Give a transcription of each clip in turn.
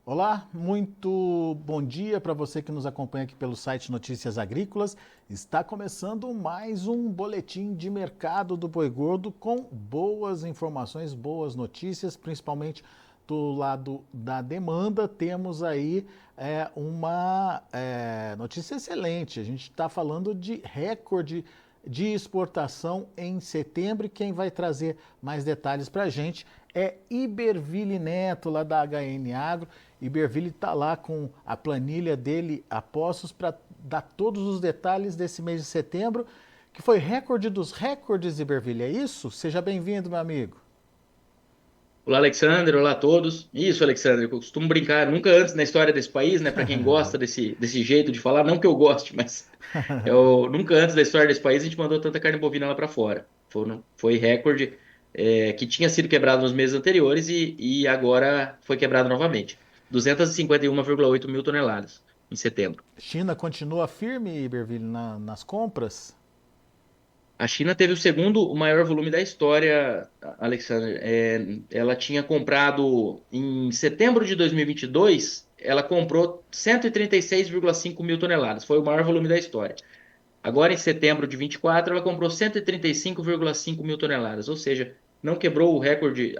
Olá, muito bom dia para você que nos acompanha aqui pelo site Notícias Agrícolas. Está começando mais um boletim de mercado do boi gordo com boas informações, boas notícias, principalmente do lado da demanda. Temos aí uma notícia excelente. A gente está falando de recorde de exportação em setembro. E quem vai trazer mais detalhes para a gente é Iberville Neto, lá da HN Agro. Iberville está lá com a planilha dele a postos para dar todos os detalhes desse mês de setembro, que foi recorde dos recordes, Iberville. É isso? Seja bem-vindo, meu amigo. Olá, Alexander. Olá a todos. Isso, Alexander, eu costumo brincar nunca antes na história desse país, né? Para quem gosta desse jeito de falar, não que eu goste, mas nunca antes da história desse país a gente mandou tanta carne bovina lá para fora. Foi recorde que tinha sido quebrado nos meses anteriores e agora foi quebrado novamente. 251,8 mil toneladas em setembro. China continua firme, Iberville, nas compras? A China teve o segundo maior volume da história, Alexander. Ela tinha comprado em setembro de 2022, ela comprou 136,5 mil toneladas. Foi o maior volume da história. Agora, em setembro de 24, ela comprou 135,5 mil toneladas. Ou seja, não quebrou o recorde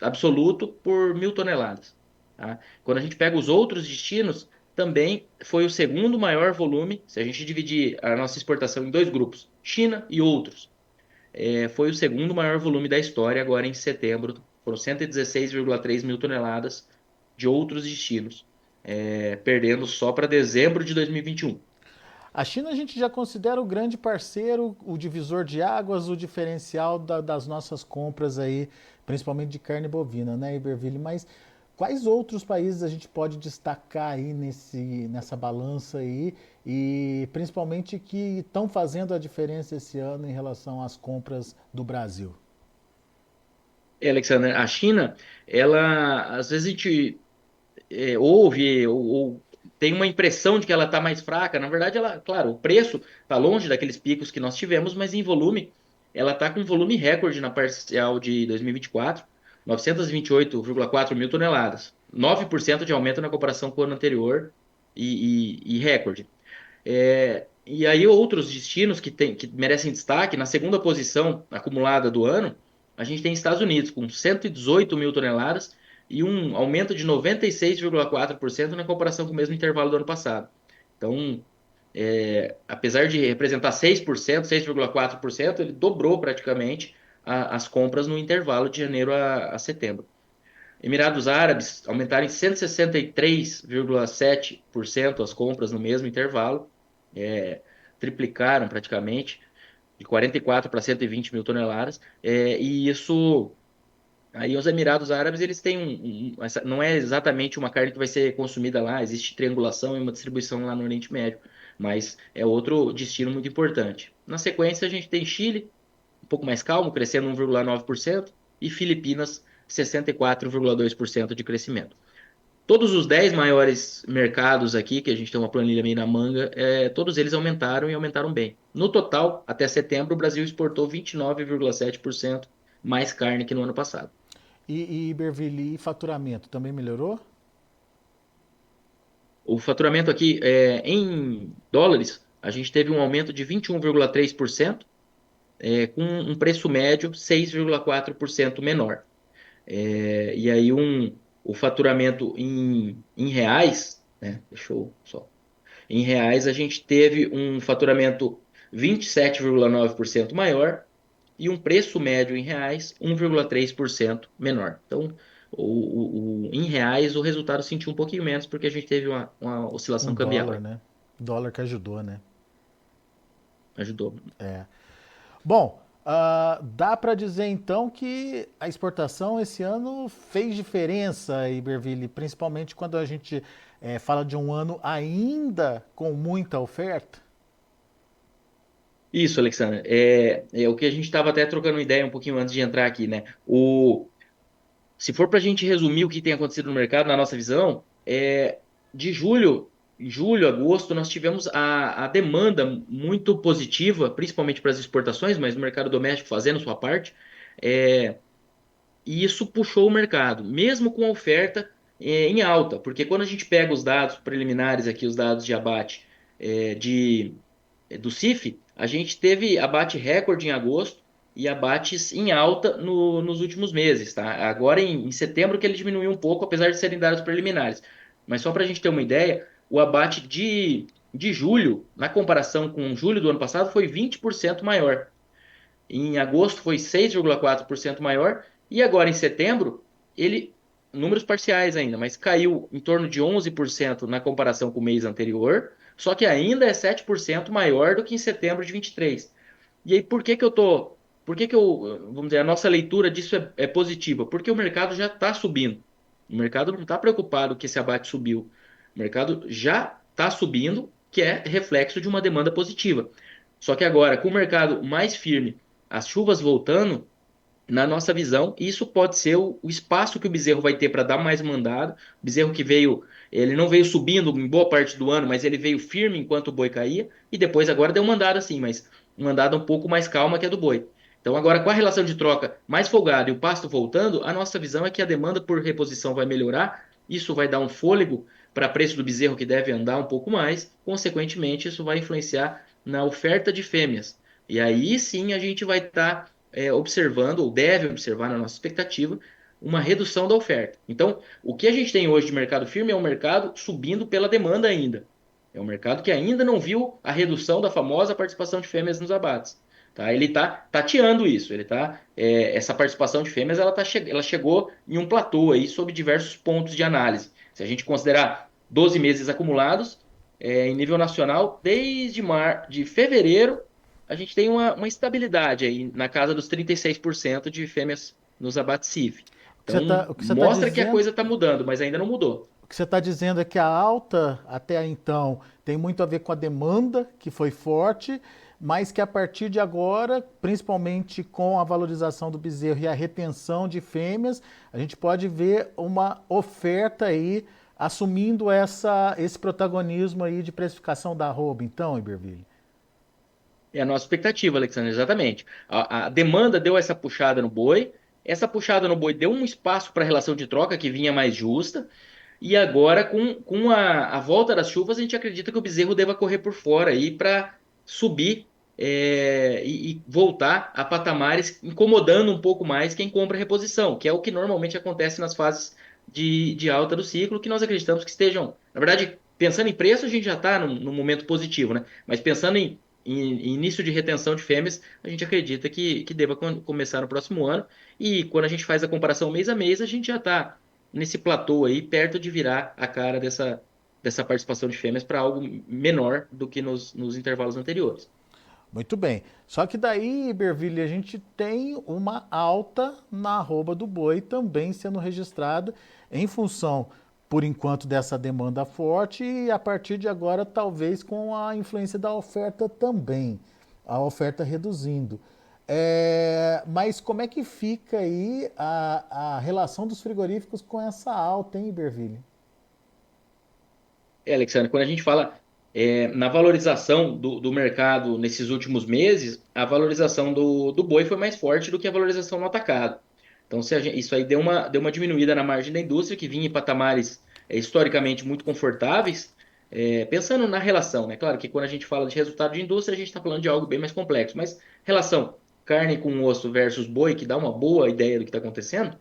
absoluto por 1.000 toneladas. Tá? Quando a gente pega os outros destinos, também foi o segundo maior volume, se a gente dividir a nossa exportação em dois grupos, China e outros. Foi o segundo maior volume da história, agora em setembro. Foram 116,3 mil toneladas de outros destinos, perdendo só para dezembro de 2021. A China a gente já considera o grande parceiro, o divisor de águas, o diferencial das nossas compras aí, principalmente de carne bovina, né, Iberville? Mas quais outros países a gente pode destacar aí nessa balança aí e principalmente que estão fazendo a diferença esse ano em relação às compras do Brasil? Alexander, a China, ela, às vezes a gente ouve ou tem uma impressão de que ela está mais fraca. Na verdade, ela, claro, o preço está longe daqueles picos que nós tivemos, mas em volume, ela está com um volume recorde na parcial de 2024, 928,4 mil toneladas, 9% de aumento na comparação com o ano anterior e recorde. E aí outros destinos que merecem destaque, na segunda posição acumulada do ano, a gente tem Estados Unidos com 118 mil toneladas e um aumento de 96,4% na comparação com o mesmo intervalo do ano passado. Então, apesar de representar 6%, 6,4%, ele dobrou praticamente as compras no intervalo de janeiro a setembro. Emirados Árabes aumentaram em 163,7% as compras no mesmo intervalo, triplicaram praticamente, de 44 para 120 mil toneladas, e isso, aí os Emirados Árabes, eles têm não é exatamente uma carne que vai ser consumida lá, existe triangulação e uma distribuição lá no Oriente Médio, mas é outro destino muito importante. Na sequência, a gente tem Chile, um pouco mais calmo, crescendo 1,9%, e Filipinas, 64,2% de crescimento. Todos os 10 maiores mercados aqui, que a gente tem uma planilha meio na manga, todos eles aumentaram e aumentaram bem. No total, até setembro, o Brasil exportou 29,7% mais carne que no ano passado. E Iberville, e faturamento também melhorou? O faturamento aqui, em dólares, a gente teve um aumento de 21,3%, com um preço médio 6,4% menor. E aí o faturamento em reais, né? Deixa eu só. Em reais, a gente teve um faturamento 27,9% maior e um preço médio em reais 1,3% menor. Então, em reais, o resultado sentiu um pouquinho menos porque a gente teve uma Um oscilação cambial dólar, aí. né? Dólar que ajudou, né? Ajudou. Bom, dá para dizer então que a exportação esse ano fez diferença, Iberville, principalmente quando a gente fala de um ano ainda com muita oferta? Isso, Alexandre. É o que a gente estava até trocando ideia um pouquinho antes de entrar aqui, né? Se for para a gente resumir o que tem acontecido no mercado, na nossa visão, de julho, agosto, nós tivemos a demanda muito positiva, principalmente para as exportações, mas no mercado doméstico fazendo sua parte, é, e isso puxou o mercado. Mesmo com a oferta, em alta, porque quando a gente pega os dados preliminares aqui, os dados de abate do CIF, a gente teve abate recorde em agosto e abates em alta nos últimos meses, tá? Agora em setembro que ele diminuiu um pouco, apesar de serem dados preliminares. Mas só para a gente ter uma ideia, o abate de julho, na comparação com julho do ano passado, foi 20% maior. Em agosto foi 6,4% maior e agora em setembro ele números parciais ainda, mas caiu em torno de 11% na comparação com o mês anterior, só que ainda é 7% maior do que em setembro de 23. E aí por que que eu, vamos dizer, a nossa leitura disso é positiva? Porque o mercado já está subindo. O mercado não está preocupado que esse abate subiu. O mercado já está subindo, que é reflexo de uma demanda positiva. Só que agora, com o mercado mais firme, as chuvas voltando, na nossa visão, isso pode ser o espaço que o bezerro vai ter para dar mais mandado. O bezerro que veio, ele não veio subindo em boa parte do ano, mas ele veio firme enquanto o boi caía, e depois agora deu mandada assim, mas mandada um pouco mais calma que a do boi. Então agora com a relação de troca mais folgada e o pasto voltando, a nossa visão é que a demanda por reposição vai melhorar, isso vai dar um fôlego para preço do bezerro que deve andar um pouco mais, consequentemente isso vai influenciar na oferta de fêmeas. E aí sim a gente vai estar observando, ou deve observar na nossa expectativa, uma redução da oferta. Então, o que a gente tem hoje de mercado firme é um mercado subindo pela demanda ainda. É um mercado que ainda não viu a redução da famosa participação de fêmeas nos abates. Tá? Ele está tateando isso. Essa participação de fêmeas ela chegou em um platô aí sob diversos pontos de análise. Se a gente considerar 12 meses acumulados, em nível nacional, de fevereiro a gente tem uma estabilidade aí na casa dos 36% de fêmeas nos abates CIF. Então, O que você tá mostra que a dizendo, coisa está mudando, mas ainda não mudou. o que você está dizendo é que a alta até então tem muito a ver com a demanda, que foi forte, mas que a partir de agora, principalmente com a valorização do bezerro e a retenção de fêmeas, a gente pode ver uma oferta aí assumindo esse protagonismo aí de precificação da arroba, então, Iberville? É a nossa expectativa, Alexandre, exatamente. A demanda deu essa puxada no boi, essa puxada no boi deu um espaço para a relação de troca que vinha mais justa, e agora, com a volta das chuvas, a gente acredita que o bezerro deva correr por fora aí para subir e voltar a patamares, incomodando um pouco mais quem compra reposição, que é o que normalmente acontece nas fases de alta do ciclo, que nós acreditamos que estejam. Na verdade, pensando em preço, a gente já está num momento positivo, né? Mas pensando em início de retenção de fêmeas, a gente acredita que deva começar no próximo ano. E quando a gente faz a comparação mês a mês, a gente já está nesse platô aí, perto de virar a cara dessa participação de fêmeas para algo menor do que nos intervalos anteriores. Muito bem. Só que daí, Iberville, a gente tem uma alta na arroba do boi também sendo registrada em função, por enquanto, dessa demanda forte e a partir de agora, talvez com a influência da oferta também, a oferta reduzindo. Mas como é que fica aí a relação dos frigoríficos com essa alta, hein, Iberville? Alexandre, quando a gente fala na valorização do mercado nesses últimos meses, a valorização do boi foi mais forte do que a valorização no atacado. Então, isso aí deu uma diminuída na margem da indústria, que vinha em patamares historicamente muito confortáveis, pensando na relação, né? Claro que quando a gente fala de resultado de indústria, a gente está falando de algo bem mais complexo, mas relação carne com osso versus boi, que dá uma boa ideia do que está acontecendo,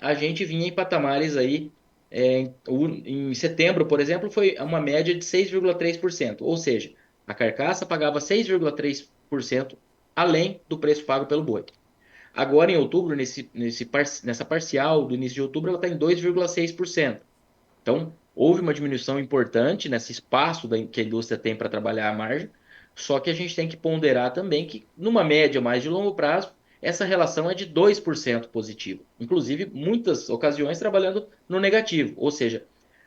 a gente vinha em patamares aí em setembro, por exemplo, foi uma média de 6,3%, ou seja, a carcaça pagava 6,3% além do preço pago pelo boi. Agora, em outubro, nessa parcial do início de outubro, ela está em 2,6%. Então, houve uma diminuição importante nesse espaço que a indústria tem para trabalhar a margem, só que a gente tem que ponderar também que, numa média mais de longo prazo, essa relação é de 2% positiva. Inclusive, muitas ocasiões trabalhando no negativo, ou seja,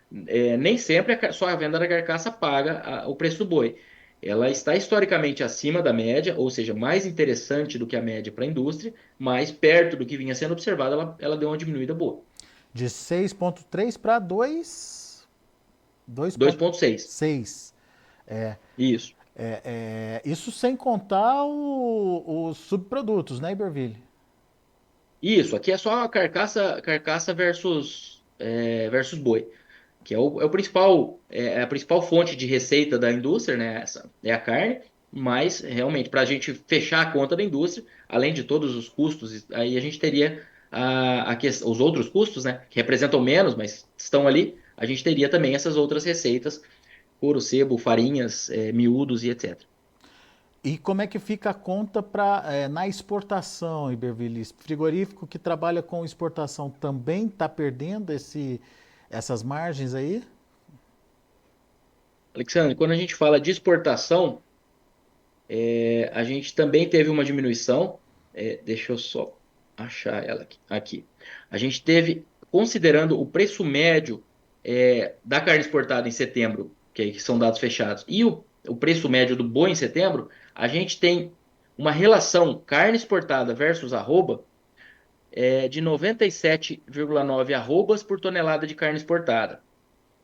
nem sempre só a venda da carcaça paga o preço do boi. Ela está historicamente acima da média, ou seja, mais interessante do que a média para a indústria, mas perto do que vinha sendo observado, ela deu uma diminuída boa. De 6,3 para 2,6. 2,6. É, Isso. isso sem contar os subprodutos, né, Iberville? Isso, aqui é só carcaça versus boi, que é o principal, é a principal fonte de receita da indústria, né? Essa é a carne, mas realmente para a gente fechar a conta da indústria, além de todos os custos, aí a gente teria os outros custos, né? Que representam menos, mas estão ali. A gente teria também essas outras receitas, couro, sebo, farinhas, miúdos e etc. E como é que fica a conta na exportação, Iberville? Frigorífico que trabalha com exportação também está perdendo essas margens aí? Alexandre, quando a gente fala de exportação, a gente também teve uma diminuição. Deixa eu só achar ela aqui. A gente teve, considerando o preço médio da carne exportada em setembro, que são dados fechados, e o preço médio do boi em setembro, a gente tem uma relação carne exportada versus arroba de 97,9 arrobas por tonelada de carne exportada.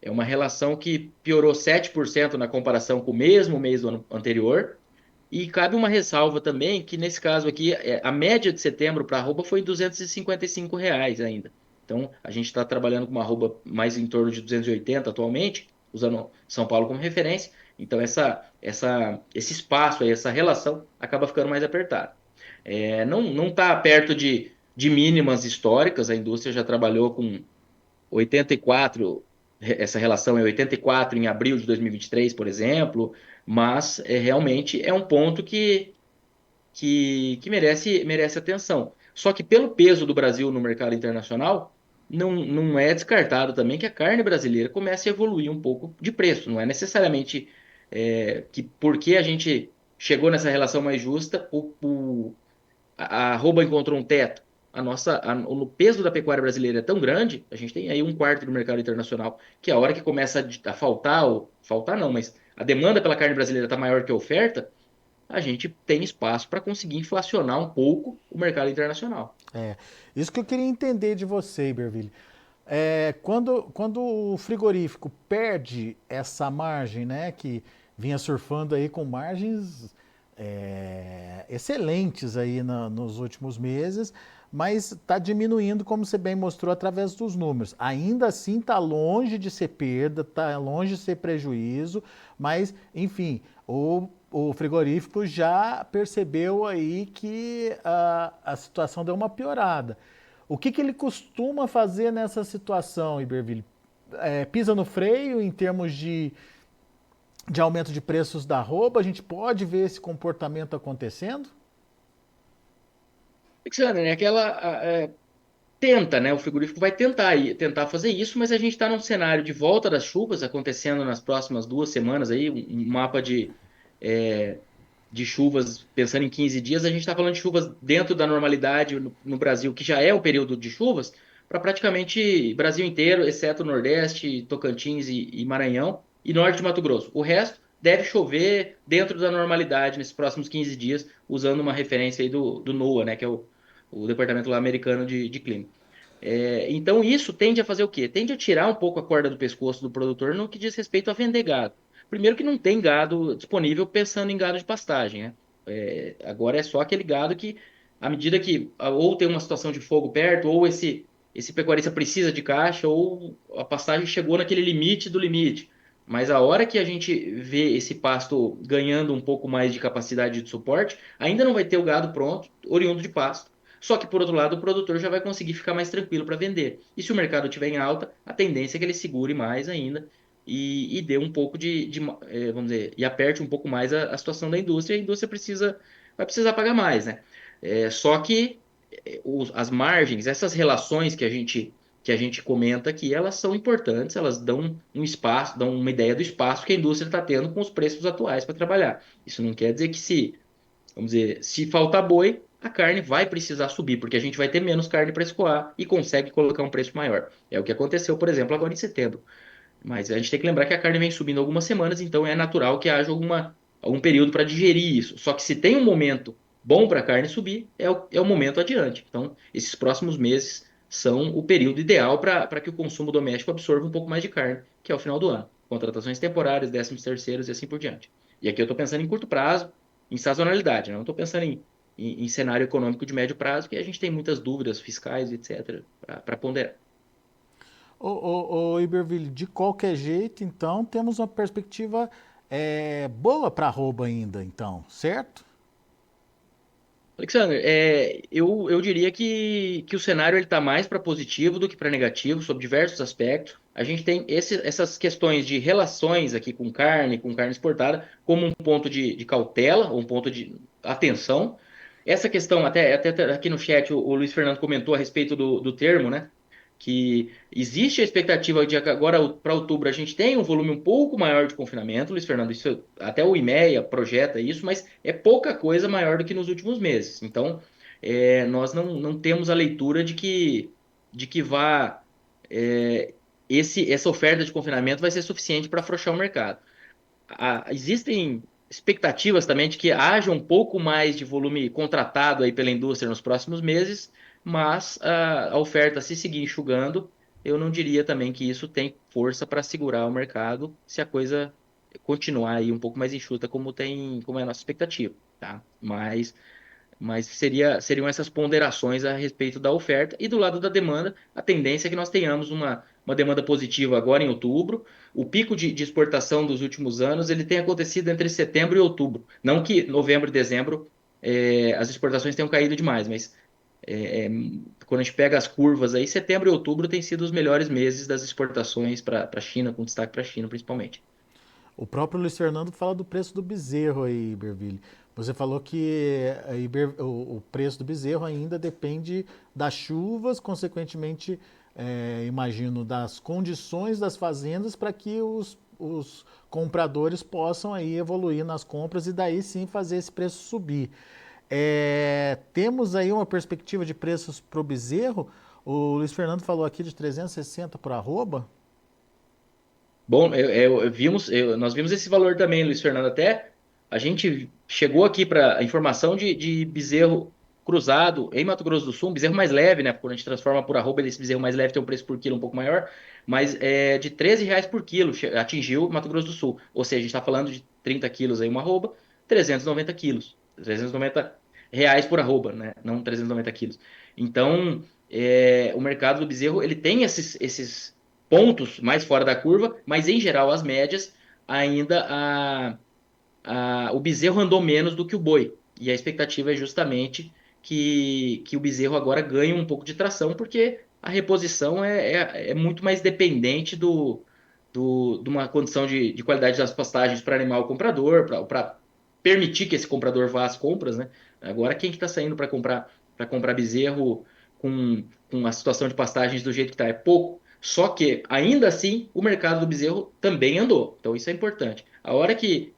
É uma relação que piorou 7% na comparação com o mesmo mês do ano anterior. E cabe uma ressalva também, que nesse caso aqui, a média de setembro para arroba foi R$ 255 ainda. Então, a gente está trabalhando com uma arroba mais em torno de 280 atualmente, usando São Paulo como referência. Então, esse espaço aí, essa relação, acaba ficando mais apertada. Não está perto de mínimas históricas, a indústria já trabalhou com 84, essa relação é 84 em abril de 2023, por exemplo, mas realmente é um ponto que merece atenção. Só que pelo peso do Brasil no mercado internacional, não é descartado também que a carne brasileira comece a evoluir um pouco de preço. Não é necessariamente que porque a gente chegou nessa relação mais justa, a arroba encontrou um teto. O peso da pecuária brasileira é tão grande, a gente tem aí um quarto do mercado internacional, que a hora que começa a faltar, ou faltar não, mas a demanda pela carne brasileira está maior que a oferta, a gente tem espaço para conseguir inflacionar um pouco o mercado internacional. É, isso que eu queria entender de você, Iberville. Quando o frigorífico perde essa margem, né, que vinha surfando aí com margens excelentes aí nos últimos meses, mas está diminuindo, como você bem mostrou, através dos números. Ainda assim, está longe de ser perda, está longe de ser prejuízo, mas, enfim, o frigorífico já percebeu aí que a situação deu uma piorada. O que ele costuma fazer nessa situação, Iberville? Pisa no freio em termos de aumento de preços da arroba? A gente pode ver esse comportamento acontecendo? Alexandre, né, tenta, né? O frigorífico vai tentar fazer isso, mas a gente está num cenário de volta das chuvas acontecendo nas próximas 2 semanas aí, um mapa é, de chuvas, pensando em 15 dias, a gente está falando de chuvas dentro da normalidade no Brasil, que já é um período de chuvas, para praticamente Brasil inteiro, exceto Nordeste, Tocantins e Maranhão, e Norte de Mato Grosso. O resto deve chover dentro da normalidade nesses próximos 15 dias, usando uma referência aí do NOAA, né, que é o Departamento lá americano de Clima. Então isso tende a fazer o quê? Tende a tirar um pouco a corda do pescoço do produtor no que diz respeito a vender gado. Primeiro que não tem gado disponível pensando em gado de pastagem, né? Agora é só aquele gado que, à medida que ou tem uma situação de fogo perto, ou esse pecuarista precisa de caixa, ou a pastagem chegou naquele limite do limite. Mas a hora que a gente vê esse pasto ganhando um pouco mais de capacidade de suporte, ainda não vai ter o gado pronto, oriundo de pasto. Só que, por outro lado, o produtor já vai conseguir ficar mais tranquilo para vender. E se o mercado estiver em alta, a tendência é que ele segure mais ainda e dê um pouco vamos dizer, e aperte um pouco mais a situação da indústria. E a indústria vai precisar pagar mais, né? Só que as margens, essas relações que a gente comenta aqui, elas são importantes, elas dão um espaço, dão uma ideia do espaço que a indústria está tendo com os preços atuais para trabalhar. Isso não quer dizer que vamos dizer, se faltar boi, a carne vai precisar subir, porque a gente vai ter menos carne para escoar e consegue colocar um preço maior. É o que aconteceu, por exemplo, agora em setembro. Mas a gente tem que lembrar que a carne vem subindo algumas semanas, então é natural que haja algum período para digerir isso. Só que se tem um momento bom para a carne subir, é o momento adiante. Então, esses próximos meses são o período ideal para que o consumo doméstico absorva um pouco mais de carne, que é o final do ano. Contratações temporárias, 13º e assim por diante. E aqui eu estou pensando em curto prazo, em sazonalidade, né? Não estou pensando em cenário econômico de médio prazo, que a gente tem muitas dúvidas fiscais, etc., para ponderar. Ô, Iberville, de qualquer jeito, então, temos uma perspectiva boa para arroba ainda, então, certo? Alexander, eu diria que o cenário está mais para positivo do que para negativo, sob diversos aspectos. A gente tem essas questões de relações aqui com carne exportada, como um ponto de cautela, um ponto de atenção. Essa questão, até aqui no chat, o Luiz Fernando comentou a respeito do termo, né? Que existe a expectativa de que agora para outubro a gente tem um volume um pouco maior de confinamento, Luiz Fernando, isso, até o IMEA projeta isso, mas é pouca coisa maior do que nos últimos meses. Então, nós não temos a leitura de que é, essa oferta de confinamento vai ser suficiente para afrouxar o mercado. Existem expectativas também de que haja um pouco mais de volume contratado aí pela indústria nos próximos meses, mas a oferta, se seguir enxugando, eu não diria também que isso tem força para segurar o mercado se a coisa continuar aí um pouco mais enxuta como é a nossa expectativa, tá? Mas seriam essas ponderações a respeito da oferta. E do lado da demanda, a tendência é que nós tenhamos uma demanda positiva agora em outubro. O pico de exportação dos últimos anos ele tem acontecido entre setembro e outubro. Não que novembro e dezembro as exportações tenham caído demais, mas é, é, quando a gente pega as curvas aí, setembro e outubro têm sido os melhores meses das exportações para a China, com destaque para a China principalmente. O próprio Luiz Fernando fala do preço do bezerro aí, Iberville. Você falou que o preço do bezerro ainda depende das chuvas, consequentemente, imagino, das condições das fazendas para que os compradores possam aí evoluir nas compras e daí sim fazer esse preço subir. Temos aí uma perspectiva de preços para o bezerro. O Luiz Fernando falou aqui de 360 por arroba. Bom, nós vimos esse valor também, Luiz Fernando, até a gente chegou aqui para a informação de bezerro cruzado em Mato Grosso do Sul, um bezerro mais leve, né? Quando a gente transforma por arroba, esse bezerro mais leve tem um preço por quilo um pouco maior, mas é de R$ 13 por quilo, atingiu Mato Grosso do Sul. Ou seja, a gente está falando de 30 quilos aí uma arroba, 390 quilos, R$ 390 por arroba, né? Não 390 quilos. Então, o mercado do bezerro, ele tem esses pontos mais fora da curva, mas em geral as médias ainda o bezerro andou menos do que o boi. E a expectativa é justamente que o bezerro agora ganhe um pouco de tração, porque a reposição é muito mais dependente de uma condição de qualidade das pastagens para animar o comprador, para permitir que esse comprador vá às compras, né? Agora, quem que está saindo para comprar bezerro com a situação de pastagens do jeito que está? É pouco. Só que, ainda assim, o mercado do bezerro também andou. Então, isso é importante. A hora que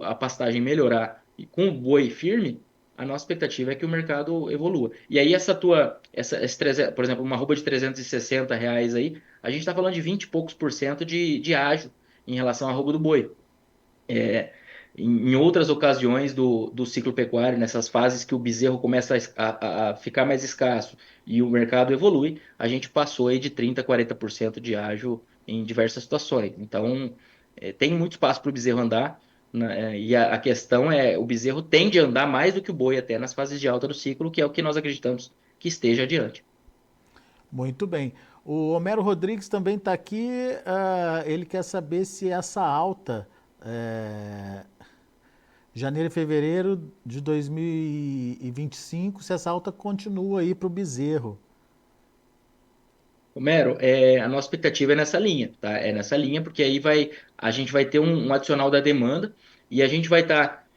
a pastagem melhorar e com o boi firme, a nossa expectativa é que o mercado evolua. E aí, por exemplo, uma arroba de R$ 360 aí, a gente está falando de 20 e poucos por cento de ágio em relação à arroba do boi. É, em outras ocasiões do ciclo pecuário, nessas fases que o bezerro começa a ficar mais escasso e o mercado evolui, a gente passou aí de 30% a 40% de ágio em diversas situações. Então, tem muito espaço para o bezerro andar, né, e a questão é, o bezerro tende a andar mais do que o boi até nas fases de alta do ciclo, que é o que nós acreditamos que esteja adiante. Muito bem. O Homero Rodrigues também está aqui. Ele quer saber se essa alta, é, janeiro e fevereiro de 2025, se essa alta continua aí para o bezerro. Romero, a nossa expectativa é nessa linha, tá? É nessa linha, porque aí a gente vai ter um adicional da demanda e a gente vai estar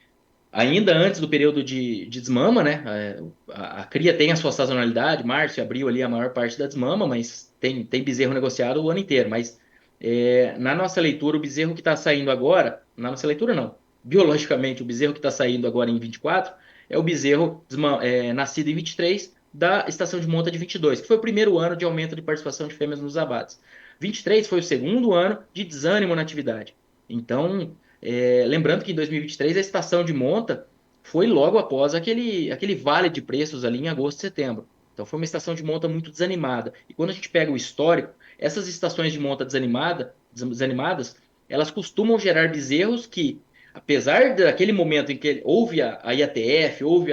ainda antes do período de desmama, né? A cria tem a sua sazonalidade, março e abril ali a maior parte da desmama, mas tem bezerro negociado o ano inteiro. Mas na nossa leitura, o bezerro que está saindo agora, na nossa leitura não, biologicamente, o bezerro que está saindo agora em 24 é o bezerro nascido em 23 da estação de monta de 22, que foi o primeiro ano de aumento de participação de fêmeas nos abates. 23 foi o segundo ano de desânimo na atividade. Então, lembrando que em 2023 a estação de monta foi logo após aquele vale de preços ali em agosto e setembro. Então foi uma estação de monta muito desanimada. E quando a gente pega o histórico, essas estações de monta desanimadas, elas costumam gerar bezerros que, apesar daquele momento em que houve a IATF, houve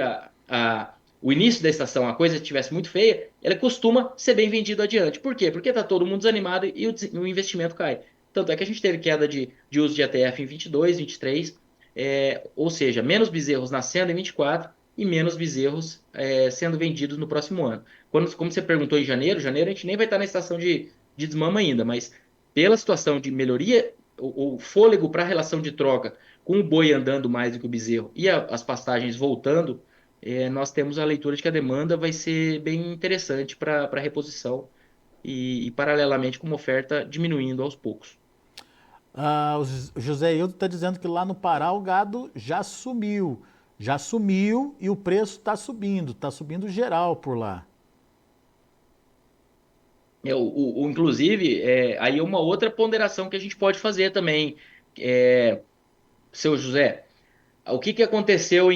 o início da estação a coisa estivesse muito feia, ela costuma ser bem vendido adiante. Por quê? Porque está todo mundo desanimado e o investimento cai. Tanto é que a gente teve queda de uso de ETF em 22, 23, ou seja, menos bezerros nascendo em 24 e menos bezerros sendo vendidos no próximo ano. Como você perguntou em janeiro, janeiro a gente nem vai estar na estação de desmama ainda, mas pela situação de melhoria, o fôlego para a relação de troca com o boi andando mais do que o bezerro e as pastagens voltando, nós temos a leitura de que a demanda vai ser bem interessante para reposição e, paralelamente, com uma oferta diminuindo aos poucos. O José Hildo está dizendo que lá no Pará o gado já sumiu e o preço está subindo geral por lá. Inclusive, aí é uma outra ponderação que a gente pode fazer também, seu José. O que aconteceu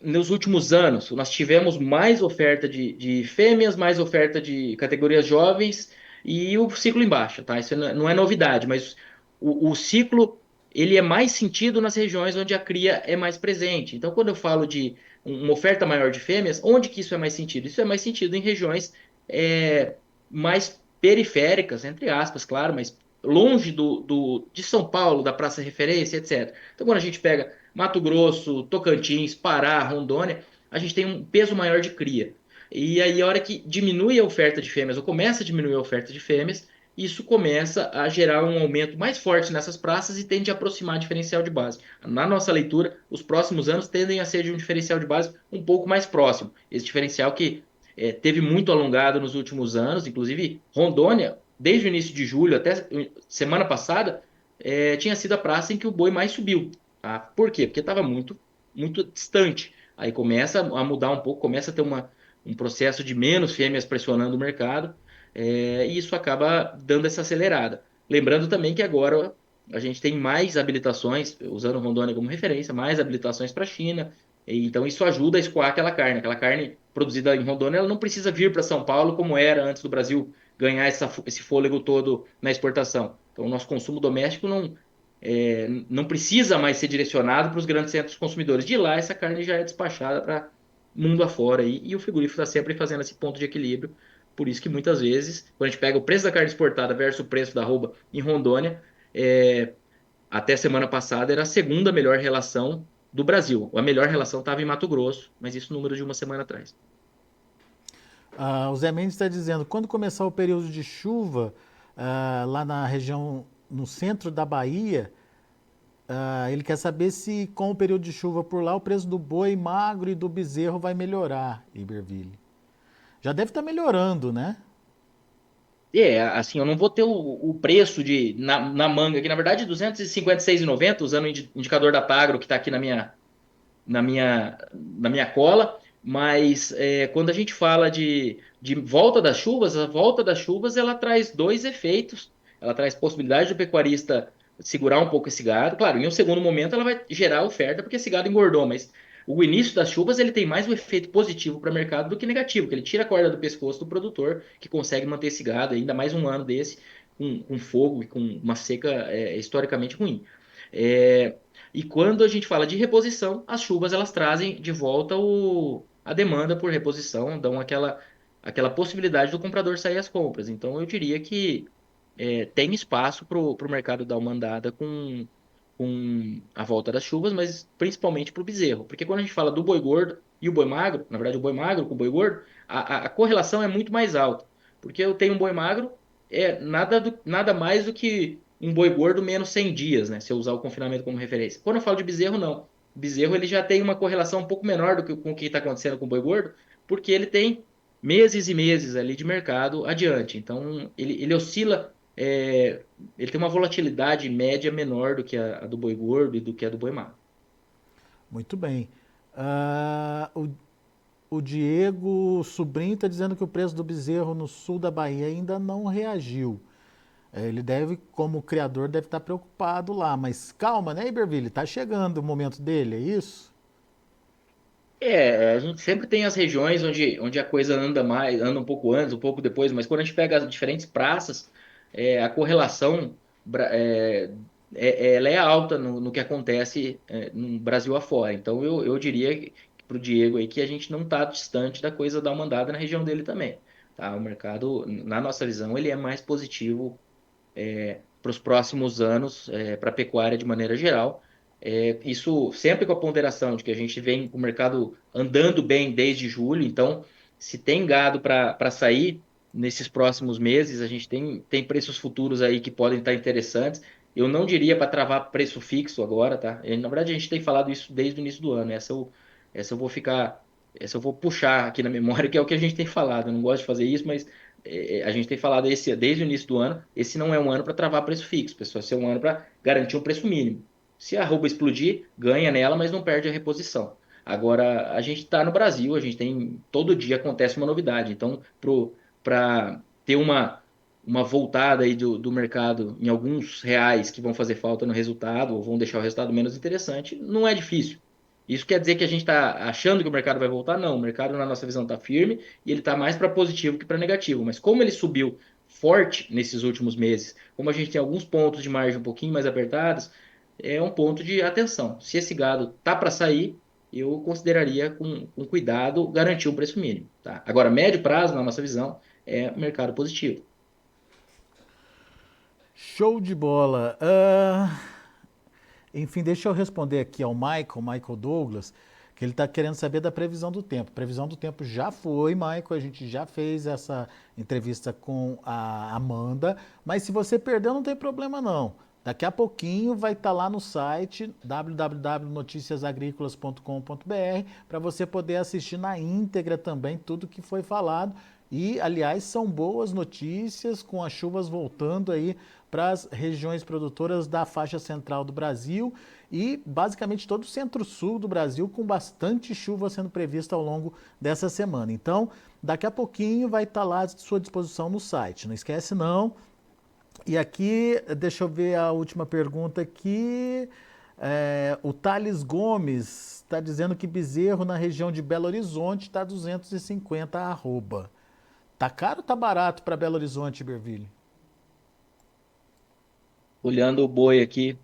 nos últimos anos? Nós tivemos mais oferta de fêmeas, mais oferta de categorias jovens e o ciclo em baixa, tá? Isso não é novidade, mas o ciclo ele é mais sentido nas regiões onde a cria é mais presente. Então, quando eu falo de uma oferta maior de fêmeas, onde que isso é mais sentido? Isso é mais sentido em regiões mais periféricas, entre aspas, claro, mas longe de São Paulo, da Praça Referência, etc. Então, quando a gente pega Mato Grosso, Tocantins, Pará, Rondônia, a gente tem um peso maior de cria. E aí, a hora que diminui a oferta de fêmeas, ou começa a diminuir a oferta de fêmeas, isso começa a gerar um aumento mais forte nessas praças e tende a aproximar o diferencial de base. Na nossa leitura, os próximos anos tendem a ser de um diferencial de base um pouco mais próximo. Esse diferencial que teve muito alongado nos últimos anos, inclusive Rondônia, desde o início de julho até semana passada, tinha sido a praça em que o boi mais subiu. Tá? Por quê? Porque estava muito, muito distante. Aí começa a mudar um pouco, começa a ter um processo de menos fêmeas pressionando o mercado, e isso acaba dando essa acelerada. Lembrando também que agora a gente tem mais habilitações, usando Rondônia como referência, mais habilitações para a China, e então isso ajuda a escoar aquela carne. Aquela carne produzida em Rondônia, ela não precisa vir para São Paulo como era antes do Brasil ganhar esse fôlego todo na exportação. Então, o nosso consumo doméstico não precisa mais ser direcionado para os grandes centros consumidores. De lá, essa carne já é despachada para mundo afora. E o frigorífico está sempre fazendo esse ponto de equilíbrio. Por isso que muitas vezes, quando a gente pega o preço da carne exportada versus o preço da arroba em Rondônia, até semana passada era a segunda melhor relação do Brasil. A melhor relação estava em Mato Grosso, mas isso número de uma semana atrás. O Zé Mendes está dizendo, quando começar o período de chuva, lá na região, no centro da Bahia, ele quer saber se com o período de chuva por lá o preço do boi magro e do bezerro vai melhorar, Iberville. Já deve estar melhorando, né? Assim, eu não vou ter o preço na manga, que na verdade é R$ 256,90, usando o indicador da Pagro que está aqui na minha cola, mas quando a gente fala de volta das chuvas, a volta das chuvas ela traz dois efeitos. Ela traz possibilidade do pecuarista segurar um pouco esse gado. Claro, em um segundo momento ela vai gerar oferta porque esse gado engordou, mas o início das chuvas ele tem mais um efeito positivo para o mercado do que negativo, que ele tira a corda do pescoço do produtor que consegue manter esse gado ainda mais um ano desse com fogo e com uma seca historicamente ruim. É, e quando a gente fala de reposição, as chuvas elas trazem de volta a demanda por reposição, dão aquela possibilidade do comprador sair às compras. Então eu diria que tem espaço para o mercado dar uma andada com a volta das chuvas, mas principalmente para o bezerro. Porque quando a gente fala do boi gordo e o boi magro, na verdade o boi magro com o boi gordo, a correlação é muito mais alta. Porque eu tenho um boi magro, nada mais do que um boi gordo menos 100 dias, né? Se eu usar o confinamento como referência. Quando eu falo de bezerro, não. O bezerro ele já tem uma correlação um pouco menor do que com o que está acontecendo com o boi gordo, porque ele tem meses e meses ali de mercado adiante. Então, ele oscila, ele tem uma volatilidade média menor do que a do boi gordo e do que a do boi magro. Muito bem. Ah, o Diego Sobrinho está dizendo que o preço do bezerro no sul da Bahia ainda não reagiu. Ele deve, como criador, deve estar preocupado lá. Mas calma, né, Iberville? Está chegando o momento dele, é isso? A gente sempre tem as regiões onde a coisa anda mais, anda um pouco antes, um pouco depois, mas quando a gente pega as diferentes praças, a correlação ela é alta no que acontece no Brasil afora. Então eu diria que pro Diego aí que a gente não está distante da coisa dar uma andada na região dele também. Tá? O mercado, na nossa visão, ele é mais positivo para os próximos anos, para a pecuária de maneira geral. Isso sempre com a ponderação de que a gente vem com o mercado andando bem desde julho, então, se tem gado para sair nesses próximos meses, a gente tem preços futuros aí que podem estar interessantes. Eu não diria para travar preço fixo agora, tá? Na verdade, a gente tem falado isso desde o início do ano. Essa eu vou ficar, essa eu vou puxar aqui na memória, que é o que a gente tem falado. Eu não gosto de fazer isso, mas a gente tem falado desde o início do ano, esse não é um ano para travar preço fixo, pessoal, esse é um ano para garantir um preço mínimo. Se a arroba explodir, ganha nela, mas não perde a reposição. Agora, a gente está no Brasil, a gente tem, todo dia acontece uma novidade, então, para ter uma voltada aí do mercado em alguns reais que vão fazer falta no resultado, ou vão deixar o resultado menos interessante, não é difícil. Isso quer dizer que a gente está achando que o mercado vai voltar? Não, o mercado, na nossa visão, está firme e ele está mais para positivo que para negativo. Mas como ele subiu forte nesses últimos meses, como a gente tem alguns pontos de margem um pouquinho mais apertados, é um ponto de atenção. Se esse gado tá para sair, eu consideraria com cuidado garantir um preço mínimo. Tá? Agora, médio prazo, na nossa visão, é mercado positivo. Show de bola. Enfim, deixa eu responder aqui ao Michael Douglas, que ele está querendo saber da previsão do tempo. Previsão do tempo já foi, Michael, a gente já fez essa entrevista com a Amanda, mas se você perdeu não tem problema não. Daqui a pouquinho vai estar lá no site www.noticiasagricolas.com.br para você poder assistir na íntegra também tudo que foi falado. E, aliás, são boas notícias com as chuvas voltando aí para as regiões produtoras da faixa central do Brasil e basicamente todo o centro-sul do Brasil com bastante chuva sendo prevista ao longo dessa semana. Então, daqui a pouquinho vai estar lá à sua disposição no site. Não esquece não. E aqui, deixa eu ver a última pergunta aqui. O Thales Gomes está dizendo que bezerro na região de Belo Horizonte está 250 a arroba. Tá caro ou tá barato para Belo Horizonte, Iberville? Olhando o boi aqui,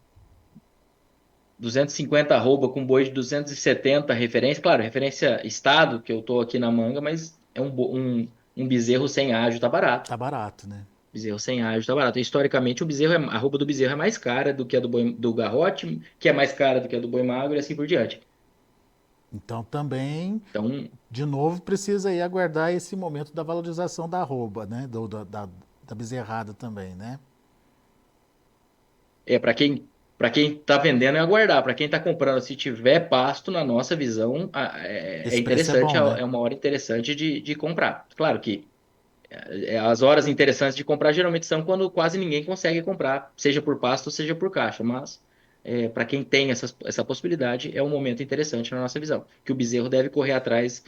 250 arroba com boi de 270 referência. Claro, referência estado, que eu tô aqui na manga, mas é um bezerro sem ágio, tá barato. Tá barato, né? Bezerro sem ágio tá barato. Historicamente, a arroba do bezerro é mais cara do que a do garrote, que é mais cara do que a do boi magro e assim por diante. Então também, Então, de novo, precisa aí aguardar esse momento da valorização da arroba, né? Da bezerrada também, né? para quem tá vendendo é aguardar. Para quem tá comprando, se tiver pasto, na nossa visão, é Esse preço é interessante, bom, né? é uma hora interessante de comprar. Claro que as horas interessantes de comprar geralmente são quando quase ninguém consegue comprar, seja por pasto, seja por caixa. Mas para quem tem essa possibilidade, é um momento interessante na nossa visão. Que o bezerro deve correr atrás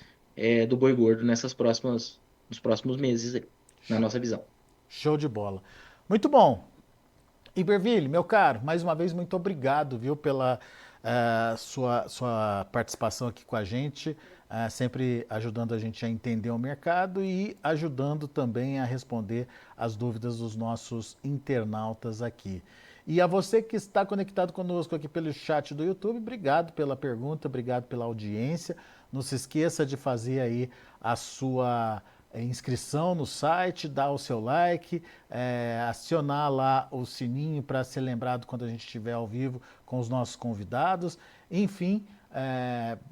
do boi gordo nos próximos meses, aí, na nossa visão. Show de bola. Muito bom. Iberville, meu caro, mais uma vez muito obrigado, viu, pela sua participação aqui com a gente, sempre ajudando a gente a entender o mercado e ajudando também a responder as dúvidas dos nossos internautas aqui. E a você que está conectado conosco aqui pelo chat do YouTube, obrigado pela pergunta, obrigado pela audiência. Não se esqueça de fazer aí a sua inscrição no site, dar o seu like, acionar lá o sininho para ser lembrado quando a gente estiver ao vivo com os nossos convidados. Enfim,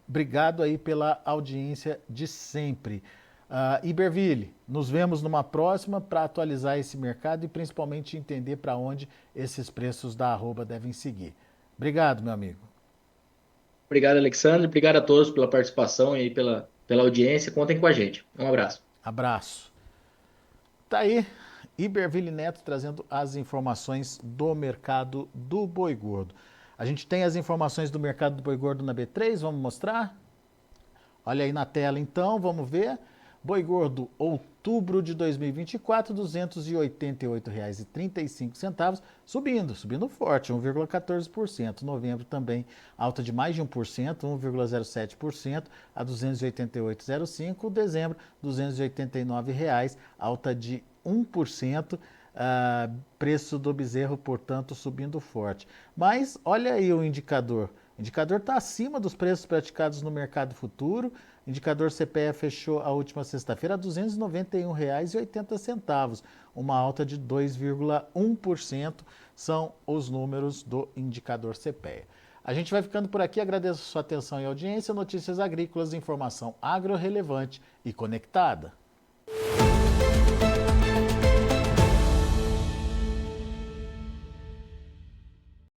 obrigado aí pela audiência de sempre. Iberville, nos vemos numa próxima para atualizar esse mercado e principalmente entender para onde esses preços da arroba devem seguir. Obrigado, meu amigo. Obrigado, Alexandre. Obrigado a todos pela participação e pela audiência. Contem com a gente. Um abraço. Abraço. Tá aí, Iberville Neto trazendo as informações do mercado do boi gordo. A gente tem as informações do mercado do boi gordo na B3, vamos mostrar? Olha aí na tela então, vamos ver. Boi gordo, outubro de 2024, R$ 288,35, subindo forte, 1,14%. Novembro também, alta de mais de 1%, 1,07% a 288,05. Dezembro, R$ 289,00, alta de 1%. Preço do bezerro, portanto, subindo forte. Mas olha aí o indicador. O indicador está acima dos preços praticados no mercado futuro. O indicador CPEA fechou a última sexta-feira a R$ 291,80, uma alta de 2,1%. São os números do indicador CPEA. A gente vai ficando por aqui, agradeço a sua atenção e audiência. Notícias Agrícolas, informação agro relevante e conectada.